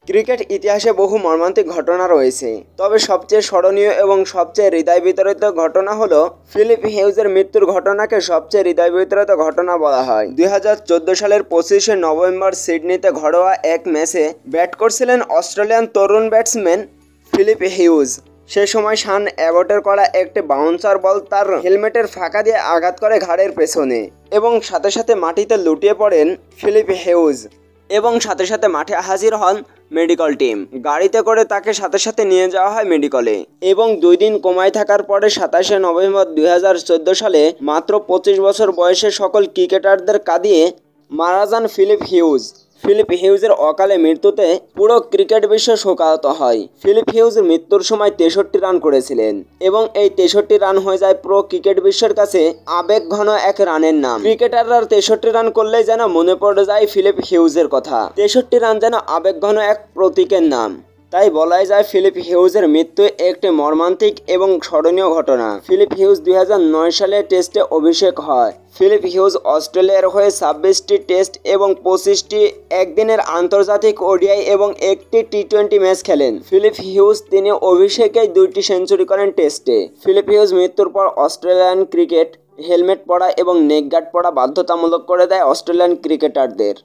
Cricket ইতিহাসে বহু মর্মান্তিক ঘটনা রয়েছে, তবে সবচেয়ে স্মরণীয় এবং সবচেয়ে হৃদয় বিতরিত ঘটনা হলো ফিলিপ হিউজের মৃত্যুর ঘটনাকে সবচেয়ে হৃদয় বিতরিত ঘটনা বলা হয়। 2014 সালের 25শে নভেম্বর সিডনিতে ঘরোয়া এক ম্যাচে ব্যাট করছিলেন অস্ট্রেলিয়ান তরুণ ব্যাটসম্যান ফিলিপ হিউজ। সে সময় শান অ্যাবটের করা একটি বাউন্সার বল তার হেলমেটের ফাঁকা দিয়ে আঘাত করে ঘাড়ের পেছনে এবং সাথে সাথে মাটিতে লুটিয়ে পড়েন ফিলিপ হিউজ এবং সাথে সাথে মাঠে হাজির হন মেডিকেল টিম। গাড়িতে করে তাকে সাথে সাথে নিয়ে যাওয়া হয় মেডিকেলে এবং 2 দিন কোমায় থাকার পরে 27শে নভেম্বর 2014 সালে মাত্র 25 বছর বয়সে সকল ক্রিকেটারদের কাঁদিয়ে মারা যান ফিলিপ হিউজ। ফিলিপ হিউজের অকালে মৃত্যুতে পুরো ক্রিকেট বিশ্ব শোকাহত হয়। ফিলিপ হিউজ মৃত্যুর সময় 63 রান করেছিলেন এবং এই 63 রান হয়ে যায় পুরো ক্রিকেট বিশ্বের কাছে আবেগঘন এক রানের নাম। ক্রিকেটাররা 63 রান করলেই যেন মনে পড়ে যায় ফিলিপ হিউজের কথা। 63 রান যেন আবেগঘন এক প্রতীকের নাম। তাই বলাই যায় ফিলিপ হিউজের মৃত্যু একটি মর্মান্তিক এবং স্মরণীয় ঘটনা। ফিলিপ হিউজ 2009 সালে টেস্টে অভিষেক হয়। ফিলিপ হিউজ অস্ট্রেলিয়ার হয়ে 26টি টেস্ট এবং 25টি একদিনের আন্তর্জাতিক ওডিআই এবং একটি টি20 ম্যাচ খেলেন। ফিলিপ হিউজ তিনি অভিষেকেই 2টি সেঞ্চুরি করেন টেস্টে। ফিলিপ হিউজ মৃত্যুর পর অস্ট্রেলিয়ান ক্রিকেট হেলমেট পরা এবং নেক গার্ড পরা বাধ্যতামূলক করে দেয় অস্ট্রেলিয়ান ক্রিকেটারদের।